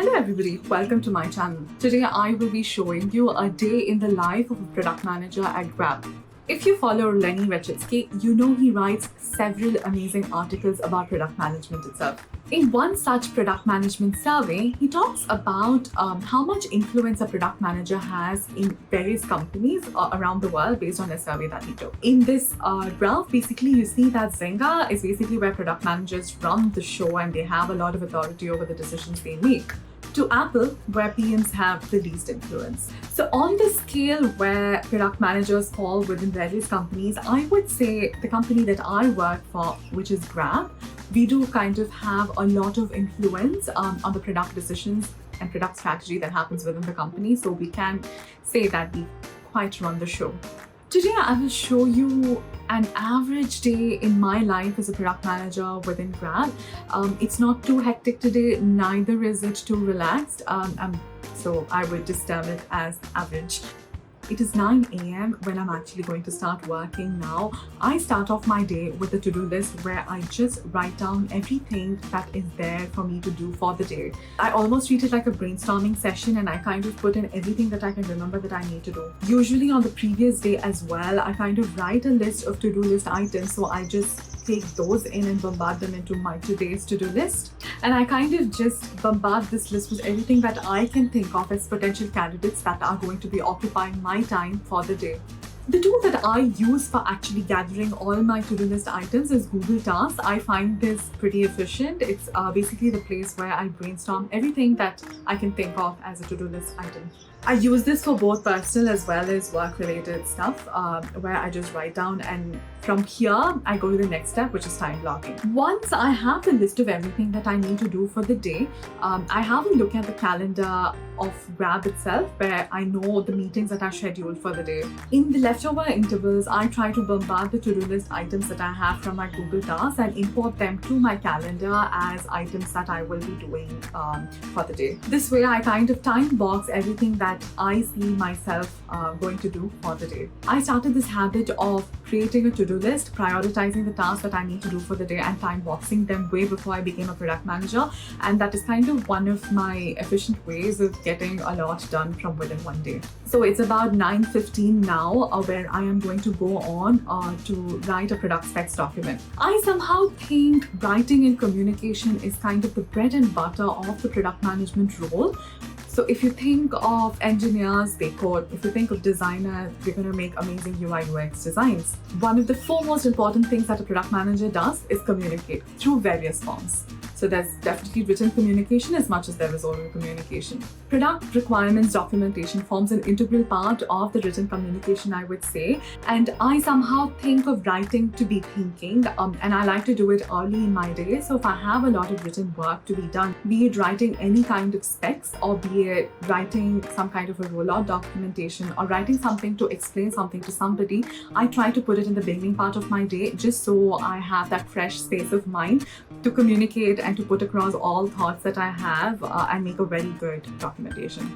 Hello everybody, welcome to my channel. Today I will be showing you a day in the life of a product manager at Grab. If you follow Lenny Wachitsky, you know he writes several amazing articles about product management itself. In one such product management survey, he talks about how much influence a product manager has in various companies around the world based on a survey that he took. In this graph, basically you see that Zynga is basically where product managers run the show and they have a lot of authority over the decisions they make, to Apple, where PMs have the least influence. So on the scale where product managers fall within various companies, I would say the company that I work for, which is Grab, we do kind of have a lot of influence on the product decisions and product strategy that happens within the company. So we can say that we quite run the show. Today, I will show you an average day in my life as a product manager within Grab. It's not too hectic today, neither is it too relaxed. So I would just term it as average. It is 9 a.m. when I'm actually going to start working now. I start off my day with a to-do list where I just write down everything that is there for me to do for the day. I almost treat it like a brainstorming session and I kind of put in everything that I can remember that I need to do. Usually on the previous day as well, I kind of write a list of to-do list items, so I just take those in and bombard them into my today's to-do list. And I kind of just bombard this list with everything that I can think of as potential candidates that are going to be occupying my time for the day. The tool that I use for actually gathering all my to-do list items is Google Tasks. I find this pretty efficient. It's basically the place where I brainstorm everything that I can think of as a to-do list item. I use this for both personal as well as work-related stuff, where I just write down, and from here I go to the next step, which is time blocking. Once I have the list of everything that I need to do for the day, I have a look at the calendar of Grab itself, where I know the meetings that are scheduled for the day. In the leftover intervals, I try to bombard the to-do list items that I have from my Google Tasks and import them to my calendar as items that I will be doing for the day. This way, I kind of time box everything that I see myself going to do for the day. I started this habit of creating a to-do list, prioritizing the tasks that I need to do for the day and time boxing them way before I became a product manager. And that is kind of one of my efficient ways of getting a lot done from within one day. So it's about 9:15 now, where I am going to go on to write a product specs document. I somehow think writing and communication is kind of the bread and butter of the product management role. So if you think of engineers, they code. If you think of designers, they're going to make amazing UI UX designs. One of the foremost important things that a product manager does is communicate through various forms. So there's definitely written communication as much as there is oral communication. Product requirements documentation forms an integral part of the written communication, I would say. And I somehow think of writing to be thinking, and I like to do it early in my day. So if I have a lot of written work to be done, be it writing any kind of specs, or be it writing some kind of a rollout documentation, or writing something to explain something to somebody, I try to put it in the beginning part of my day, just so I have that fresh space of mind to communicate and to put across all thoughts that I have and make a very good documentation.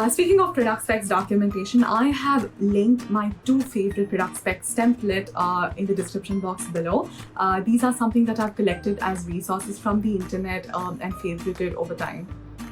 Speaking of product specs documentation, I have linked my two favorite product specs template in the description box below. These are something that I've collected as resources from the internet and favorited over time.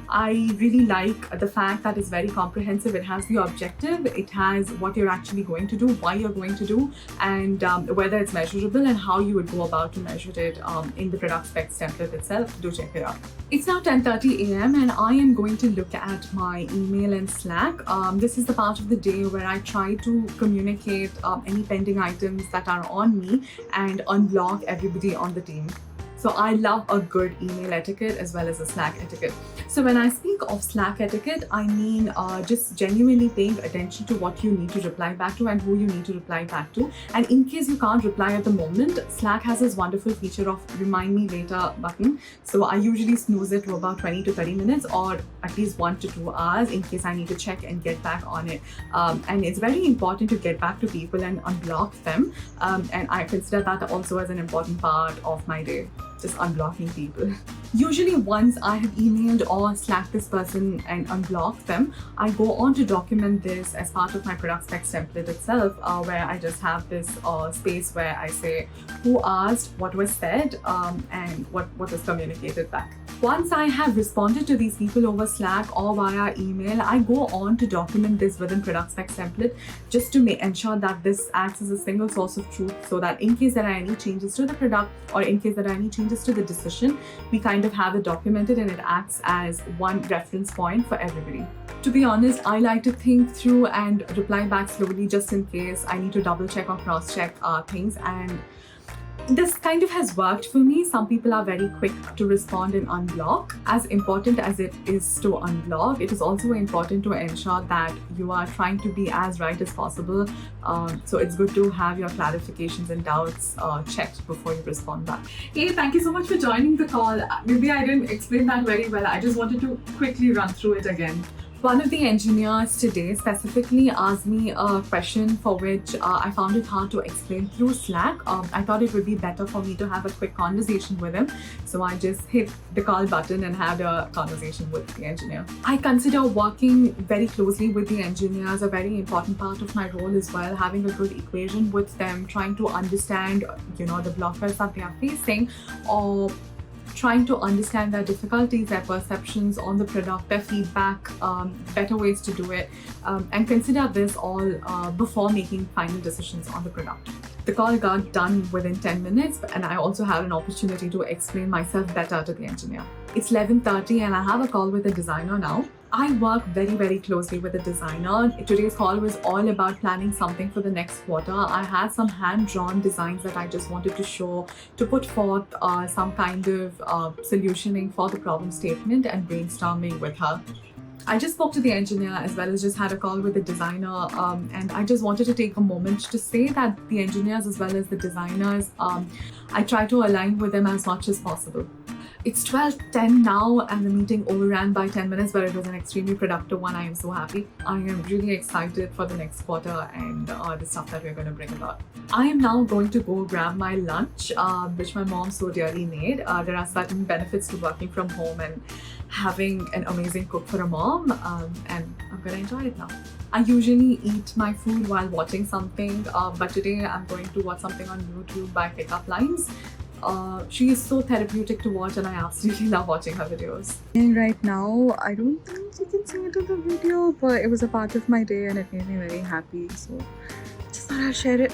I really like the fact that it's very comprehensive. It has the objective, it has what you're actually going to do, why you're going to do, and whether it's measurable and how you would go about to measure it in the product specs template itself. Do check it out. It's now 10:30 a.m. and I am going to look at my email and Slack. This is the part of the day where I try to communicate any pending items that are on me and unblock everybody on the team. So I love a good email etiquette as well as a Slack etiquette. So when I speak of Slack etiquette, I mean just genuinely paying attention to what you need to reply back to and who you need to reply back to. And in case you can't reply at the moment, Slack has this wonderful feature of remind me later button. So I usually snooze it for about 20 to 30 minutes or at least 1 to 2 hours in case I need to check and get back on it. And it's very important to get back to people and unblock them. And I consider that also as an important part of my day. Just unblocking people. Usually once I have emailed or Slacked this person and unblocked them, I go on to document this as part of my product specs template itself, where I just have this space where I say who asked, what was said, and what was communicated back. Once I have responded to these people over Slack or via email, I go on to document this within product specs template just to ensure that this acts as a single source of truth, so that in case there are any changes to the product or in case there are any changes to the decision, we kind of have it documented and it acts as one reference point for everybody. To be honest, I like to think through and reply back slowly just in case I need to double check or cross check things, and this kind of has worked for me. Some people are very quick to respond and unblock. As important as it is to unblock, it is also important to ensure that you are trying to be as right as possible. So it's good to have your clarifications and doubts checked before you respond back. Hey, thank you so much for joining the call. Maybe I didn't explain that very well. I just wanted to quickly run through it again. One of the engineers today specifically asked me a question for which I found it hard to explain through Slack. I thought it would be better for me to have a quick conversation with him. So I just hit the call button and had a conversation with the engineer. I consider working very closely with the engineers a very important part of my role as well, having a good equation with them, trying to understand, the blockers that they are facing, or trying to understand their difficulties, their perceptions on the product, their feedback, better ways to do it, and consider this all before making final decisions on the product. The call got done within 10 minutes, and I also had an opportunity to explain myself better to the engineer. It's 11:30 and I have a call with the designer now. I work very, very closely with the designer. Today's call was all about planning something for the next quarter. I had some hand-drawn designs that I just wanted to show, to put forth some kind of solutioning for the problem statement and brainstorming with her. I just spoke to the engineer as well as just had a call with the designer, and I just wanted to take a moment to say that the engineers as well as the designers, I try to align with them as much as possible. It's 12:10 now and the meeting overran by 10 minutes, but it was an extremely productive one. I am so happy. I am really excited for the next quarter and the stuff that we're going to bring about. I am now going to go grab my lunch, which my mom so dearly made. There are certain benefits to working from home and having an amazing cook for a mom, and I'm going to enjoy it now. I usually eat my food while watching something, but today I'm going to watch something on YouTube by Pickup Lines. She is so therapeutic to watch and I absolutely love watching her videos. And right now, I don't think you can see it in the video, but it was a part of my day and it made me very happy, so just thought I'd share it.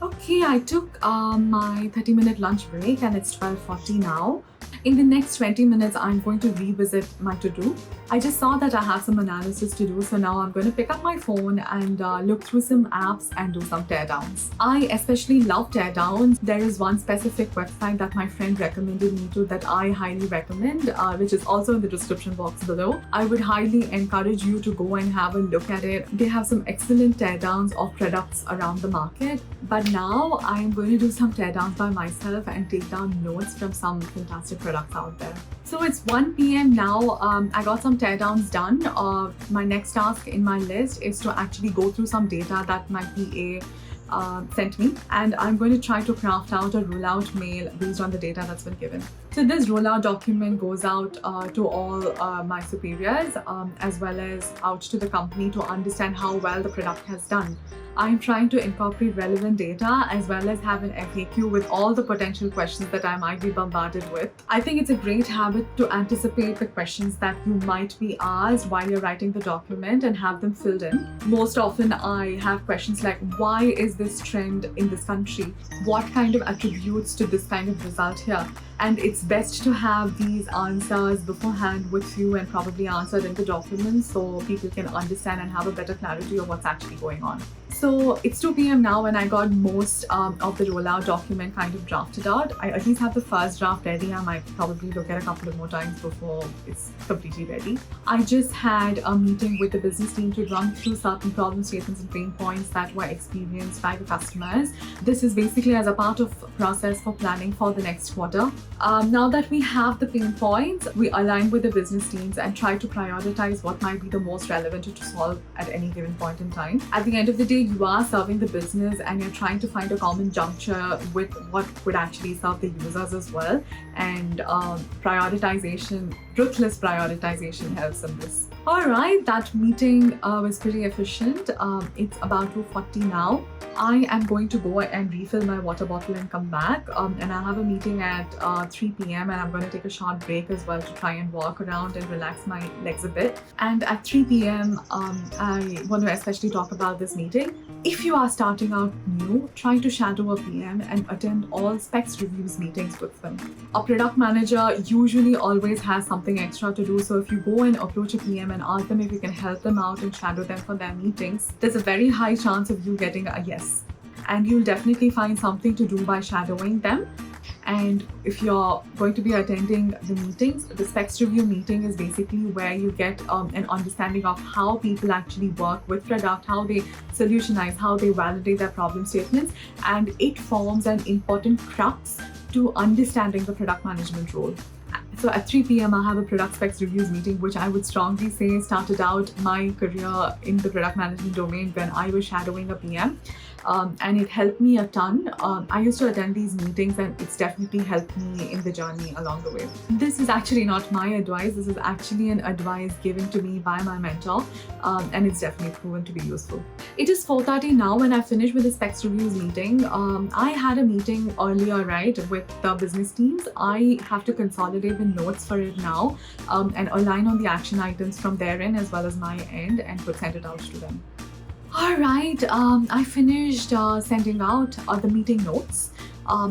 Okay, I took my 30-minute lunch break and it's 12:40 now. In the next 20 minutes, I'm going to revisit my to-do. I just saw that I have some analysis to do, so now I'm going to pick up my phone and look through some apps and do some teardowns. I especially love teardowns. There is one specific website that my friend recommended me to that I highly recommend, which is also in the description box below. I would highly encourage you to go and have a look at it. They have some excellent teardowns of products around the market, but now I'm going to do some teardowns by myself and take down notes from some fantastic products out there. So it's 1 p.m. now. I got some teardowns done. My next task in my list is to actually go through some data that my PA sent me, and I'm going to try to craft out a rollout mail based on the data that's been given. So this rollout document goes out to all my superiors as well as out to the company to understand how well the product has done. I'm trying to incorporate relevant data as well as have an FAQ with all the potential questions that I might be bombarded with. I think it's a great habit to anticipate the questions that you might be asked while you're writing the document and have them filled in. Most often I have questions like, why is this trend in this country? What kind of attributes to this kind of result here? And it's best to have these answers beforehand with you and probably answered in the document so people can understand and have a better clarity of what's actually going on. So it's 2 p.m. now and I got most of the rollout document kind of drafted out. I at least have the first draft ready. I might probably look at a couple of more times before it's completely ready. I just had a meeting with the business team to run through certain problem statements and pain points that were experienced by the customers. This is basically as a part of process for planning for the next quarter. Now that we have the pain points, we align with the business teams and try to prioritize what might be the most relevant to solve at any given point in time. At the end of the day, you are serving the business and you're trying to find a common juncture with what would actually serve the users as well. And prioritization ruthless prioritization helps in this. Alright, that meeting was pretty efficient. It's about 2:40 now. I am going to go and refill my water bottle and come back. And I'll have a meeting at 3 p.m. and I'm going to take a short break as well to try and walk around and relax my legs a bit. And at 3 p.m. I want to especially talk about this meeting. If you are starting out new, try to shadow a PM and attend all specs reviews meetings with them. A product manager usually always has something extra to do, so if you go and approach a PM and ask them if you can help them out and shadow them for their meetings, there's a very high chance of you getting a yes. And you'll definitely find something to do by shadowing them. And if you're going to be attending the meetings, the specs review meeting is basically where you get an understanding of how people actually work with product, how they solutionize, how they validate their problem statements, and it forms an important crux to understanding the product management role. So at 3 p.m. I have a product specs reviews meeting, which I would strongly say started out my career in the product management domain when I was shadowing a PM. And it helped me a ton. I used to attend these meetings and it's definitely helped me in the journey along the way. This is actually not my advice. This is actually an advice given to me by my mentor, and it's definitely proven to be useful. It is 4:30 now when I finished with the specs reviews meeting. I had a meeting earlier, right, with the business teams. I have to consolidate the notes for it now and align on the action items from their end as well as my end and send it out to them. Alright, I finished sending out the meeting notes.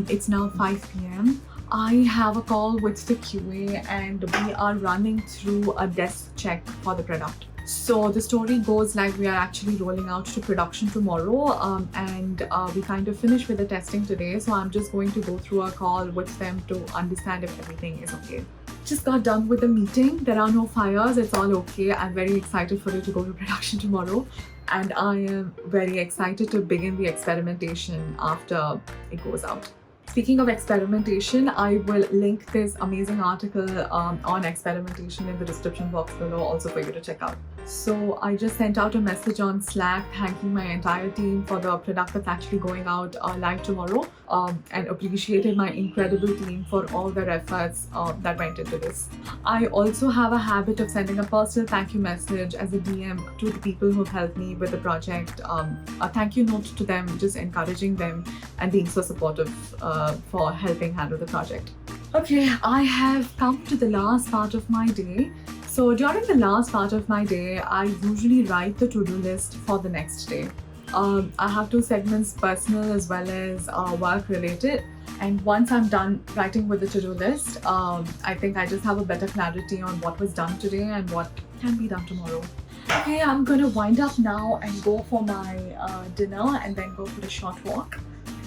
It's now 5 p.m. I have a call with the QA and we are running through a desk check for the product. So the story goes like we are actually rolling out to production tomorrow and we kind of finished with the testing today. So I'm just going to go through a call with them to understand if everything is okay. Just got done with the meeting. There are no fires. It's all okay. I'm very excited for it to go to production tomorrow. And I am very excited to begin the experimentation after it goes out. Speaking of experimentation, I will link this amazing article on experimentation in the description box below also for you to check out. So I just sent out a message on Slack thanking my entire team for the product that's actually going out live tomorrow and appreciated my incredible team for all their efforts that went into this. I also have a habit of sending a personal thank you message as a DM to the people who've helped me with the project. A thank you note to them, just encouraging them and being so supportive for helping handle the project. Okay, I have come to the last part of my day. So during the last part of my day, I usually write the to-do list for the next day. I have two segments, personal as well as work related. And once I'm done writing with the to-do list, I think I just have a better clarity on what was done today and what can be done tomorrow. Okay, I'm gonna wind up now and go for my dinner and then go for a short walk.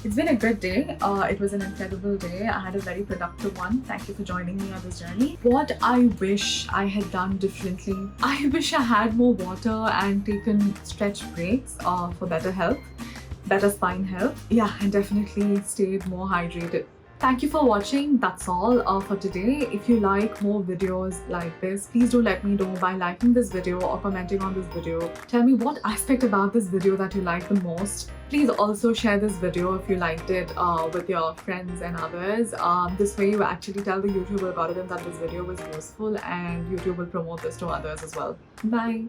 It's been a good day. It was an incredible day. I had a very productive one. Thank you for joining me on this journey. What I wish I had done differently. I wish I had more water and taken stretch breaks for better health, better spine health. Yeah, and definitely stayed more hydrated. Thank you for watching. That's all for today. If you like more videos like this, please do let me know by liking this video or commenting on this video. Tell me what aspect about this video that you like the most. Please also share this video if you liked it with your friends and others. This way you actually tell the YouTube algorithm that this video was useful and YouTube will promote this to others as well. Bye!